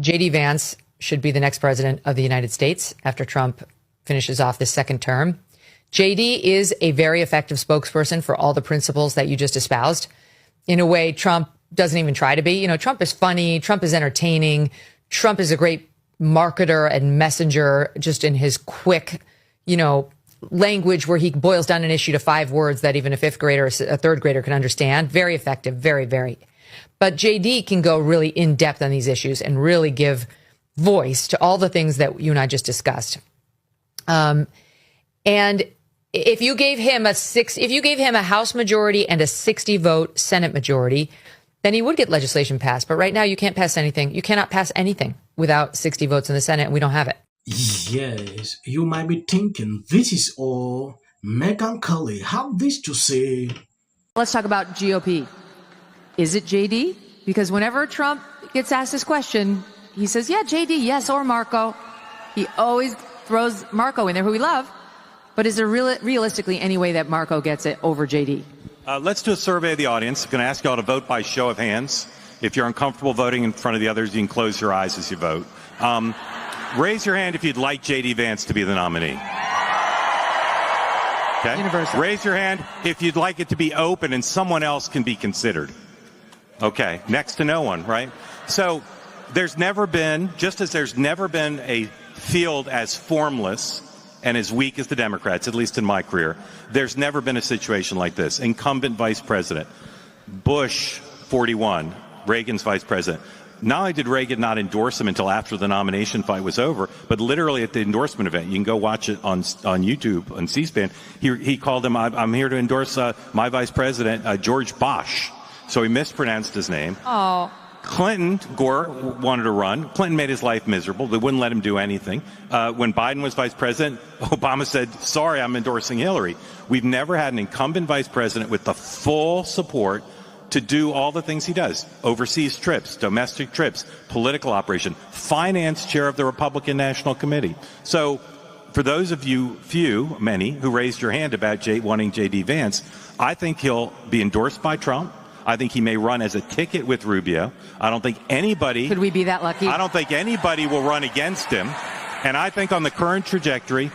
JD Vance should be the next president of the United States after Trump finishes off this second term. JD is a very effective spokesperson for all the principles that you just espoused. In a way, Trump doesn't even try to be. You know, Trump is funny. Trump is entertaining. Trump is a great marketer and messenger, just in his quick, language where he boils down an issue to 5 words that even a 5th grader or a 3rd grader can understand. Very effective. Very, very. But JD can go really in depth on these issues and really give voice to all the things that you and I just discussed. And if you gave him a House majority and a 60-vote Senate majority, then he would get legislation passed. But right now, you can't pass anything. You cannot pass anything without 60 votes in the Senate, and we don't have it. Yes, you might be thinking, this is all Megyn Kelly have this to say. Let's talk about GOP. Is it JD? Because whenever Trump gets asked this question, he says, yeah, JD, yes, or Marco. He always throws Marco in there, who we love. But is there realistically any way that Marco gets it over JD? Let's do a survey of the audience. I'm going to ask you all to vote by show of hands. If you're uncomfortable voting in front of the others, you can close your eyes as you vote. Raise your hand if you'd like JD Vance to be the nominee. Okay? Universal. Raise your hand if you'd like it to be open and someone else can be considered. Okay, next to no one, right? So there's never been, just as there's never been a field as formless and as weak as the Democrats, at least in my career, there's never been a situation like this. Incumbent vice president, Bush, 41, Reagan's vice president. Not only did Reagan not endorse him until after the nomination fight was over, but literally at the endorsement event, you can go watch it on YouTube, on C-SPAN, he called him, I'm here to endorse my vice president, George Bosh. So he mispronounced his name. Oh. Gore wanted to run. Clinton made his life miserable. They wouldn't let him do anything. When Biden was vice president, Obama said, sorry, I'm endorsing Hillary. We've never had an incumbent vice president with the full support to do all the things he does. Overseas trips, domestic trips, political operation, finance chair of the Republican National Committee. So for those of you, many, who raised your hand about wanting J.D. Vance, I think he'll be endorsed by Trump. I think he may run as a ticket with Rubio. I don't think anybody... Could we be that lucky? I don't think anybody will run against him. And I think on the current trajectory,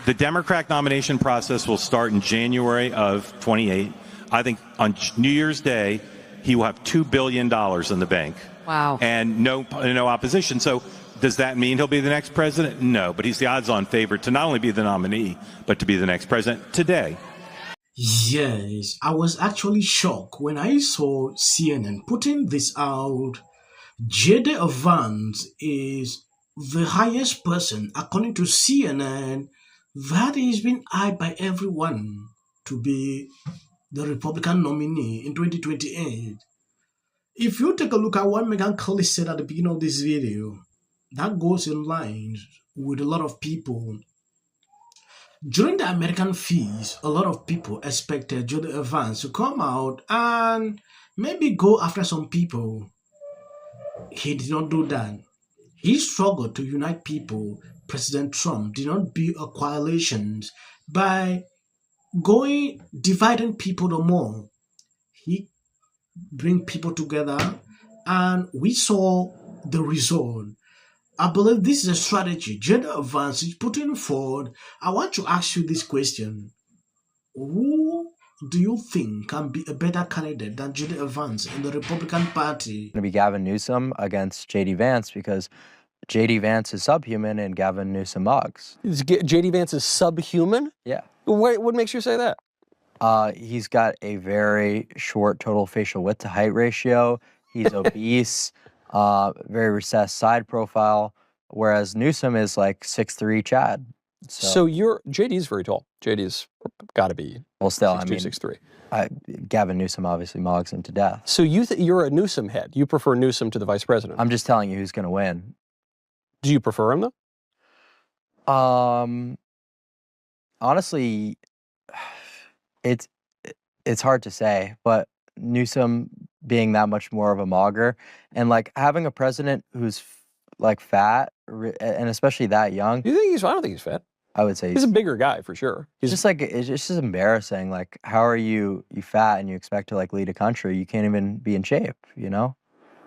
the Democratic nomination process will start in January of 28. I think on New Year's Day, he will have $2 billion in the bank. Wow. And no opposition. So does that mean he'll be the next president? No, but he's the odds-on favorite to not only be the nominee, but to be the next president today. Yes, I was actually shocked when I saw CNN putting this out. JD Vance is the highest person, according to CNN, that is being eyed by everyone to be the Republican nominee in 2028. If you take a look at what Megyn Kelly said at the beginning of this video, that goes in line with a lot of people. During the American feast, a lot of people expected JD Vance to come out and maybe go after some people. He did not do that. He struggled to unite people. President Trump did not build a coalition by dividing people the more. He bring people together, and we saw the result. I believe this is a strategy JD Vance is putting forward. I want to ask you this question. Who do you think can be a better candidate than JD Vance in the Republican Party? It's going to be Gavin Newsom against JD Vance because JD Vance is subhuman and Gavin Newsom mugs. JD Vance is subhuman? Yeah. What makes you say that? He's got a very short total facial width to height ratio. He's obese. Very recessed side profile, whereas Newsom is like 6'3" Chad. So JD's very tall. JD's got to be still 6'2", 6'3". Gavin Newsom obviously mogs him to death. So you're a Newsom head. You prefer Newsom to the vice president. I'm just telling you who's going to win. Do you prefer him though? Honestly, it's hard to say, but Newsom being that much more of a mogger and like having a president who's like fat and especially that young. You think I don't think he's fat. I would say he's a bigger guy for sure. He's just like, it's just embarrassing. Like, how are you fat and you expect to like lead a country? You can't even be in shape, you know?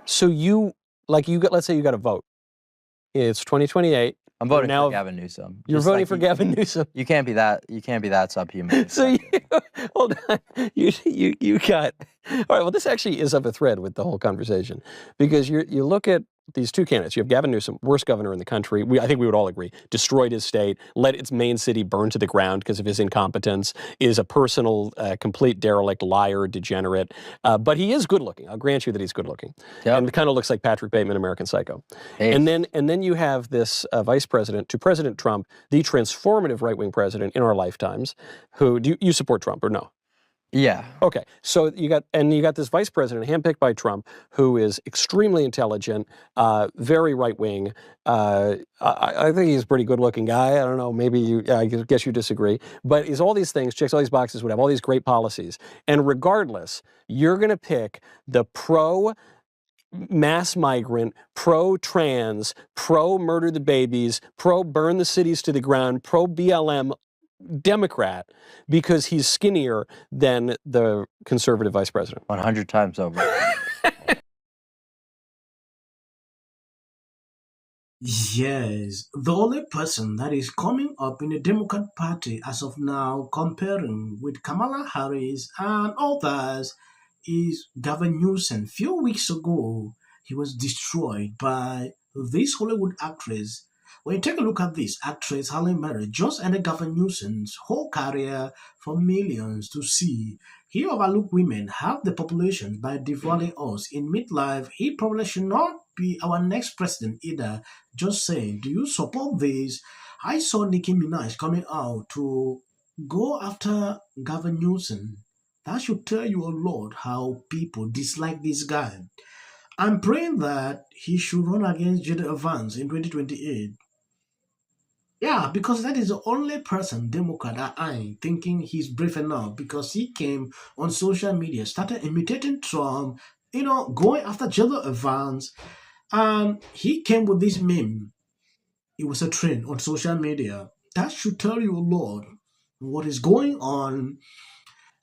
So you like let's say you got a vote. It's 2028. I'm voting now, for Gavin Newsom. You're voting for Gavin Newsom. You can't be that subhuman. So hold on. You got all right. Well, this actually is of a thread with the whole conversation, because you look at these two candidates. You have Gavin Newsom, worst governor in the country. I think we would all agree. Destroyed his state, let its main city burn to the ground because of his incompetence. Is a personal, complete derelict, liar, degenerate. But he is good looking. I'll grant you that he's good looking, and it kind of looks like Patrick Bateman, American Psycho. Hey. And then you have this vice president to President Trump, the transformative right-wing president in our lifetimes. Who do you support Trump or no? Yeah. Okay. So you got this vice president handpicked by Trump, who is extremely intelligent, very right wing. I think he's a pretty good looking guy. I don't know. Maybe I guess you disagree. But he's all these things, checks all these boxes, would have all these great policies. And regardless, you're going to pick the mass migrant, pro-trans, pro-murder the babies, pro-burn the cities to the ground, pro-BLM Democrat because he's skinnier than the conservative vice president. 100 times over. Yes, the only person that is coming up in the Democrat Party as of now, comparing with Kamala Harris and others, is Gavin Newsom. Few weeks ago, he was destroyed by this Hollywood actress. When you take a look at this actress, Halle Berry, just ended Gavin Newsom's whole career for millions to see. He overlooked women, half the population, by devaluing us. In midlife, he probably should not be our next president either. Just saying, do you support this? I saw Nicki Minaj coming out to go after Gavin Newsom. That should tell you a lot how people dislike this guy. I'm praying that he should run against JD Vance in 2028. Yeah, because that is the only person, Democrat, that I'm thinking he's brave enough, because he came on social media, started imitating Trump, going after JD Vance, and he came with this meme. It was a trend on social media. That should tell you a lot what is going on.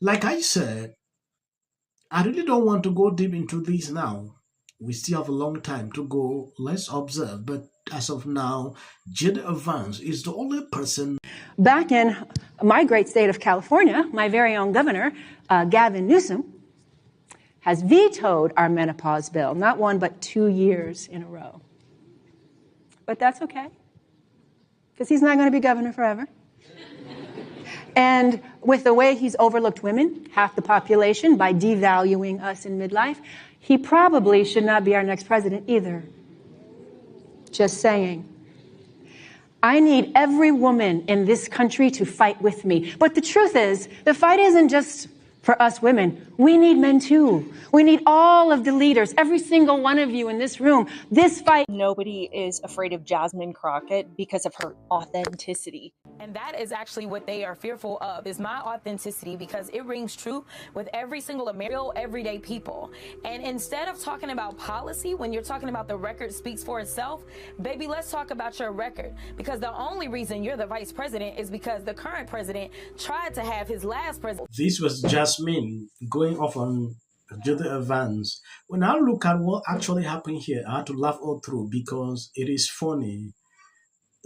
Like I said, I really don't want to go deep into this now. We still have a long time to go. Let's observe. But as of now, JD Vance is the only person. Back in my great state of California, my very own governor, Gavin Newsom, has vetoed our menopause bill, not 1, but 2 years in a row. But that's okay, because he's not going to be governor forever. And with the way he's overlooked women, half the population, by devaluing us in midlife, he probably should not be our next president either. Just saying. I need every woman in this country to fight with me. But the truth is, the fight isn't just for us women. We need men too. We need all of the leaders, every single one of you in this room. This fight. Nobody is afraid of Jasmine Crockett because of her authenticity. And that is actually what they are fearful of, is my authenticity, because it rings true with every single American, everyday people. And instead of talking about policy, when you're talking about the record speaks for itself, baby, let's talk about your record. Because the only reason you're the vice president is because the current president tried to have his last president. This was Jasmine going off on JD Vance. When I look at what actually happened here, I had to laugh all through because it is funny.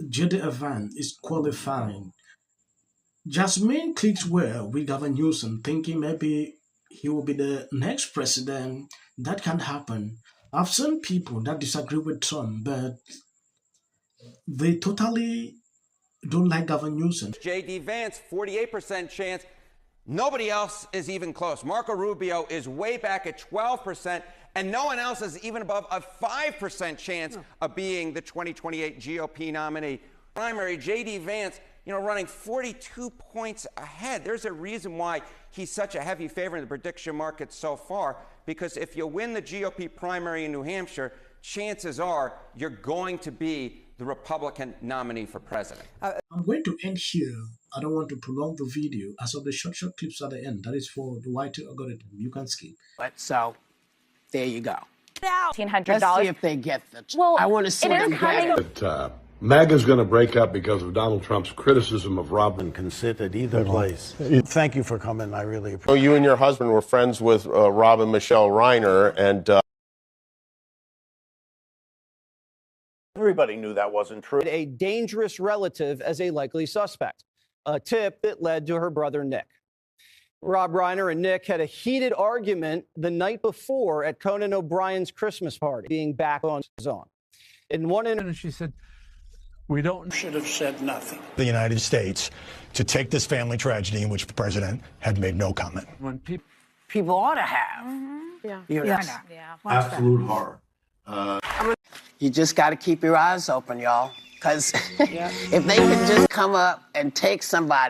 JD Vance is qualifying. Jasmine clicks well with Gavin Newsom, thinking maybe he will be the next president. That can happen. I've seen people that disagree with Trump, but they totally don't like Gavin Newsom. JD Vance, 48% chance. Nobody else is even close. Marco Rubio is way back at 12%, and no one else is even above a 5% chance of being the 2028 GOP nominee. Primary, JD Vance, running 42 points ahead. There's a reason why he's such a heavy favorite in the prediction market so far, because if you win the GOP primary in New Hampshire, chances are you're going to be the Republican nominee for president. I'm going to end here. I don't want to prolong the video. As of the short clips at the end, that is for the YT algorithm. You can skip. So, there you go. $1,500. Let's see if they get the. Well, I want to see them get it. MAGA's going to break up because of Donald Trump's criticism of Rob and can sit at either place. Thank you for coming. I really appreciate it. You and your husband were friends with Rob and Michele Reiner, and Everybody knew that wasn't true. A dangerous relative as a likely suspect, a tip that led to her brother Nick. Rob Reiner and Nick had a heated argument the night before at Conan O'Brien's Christmas party, being back on his own. In one interview, she said, We should have said nothing. The United States to take this family tragedy in which the president had made no comment. When people ought to have. Yeah. Absolute horror. You just got to keep your eyes open, y'all. Because if they could just come up and take somebody.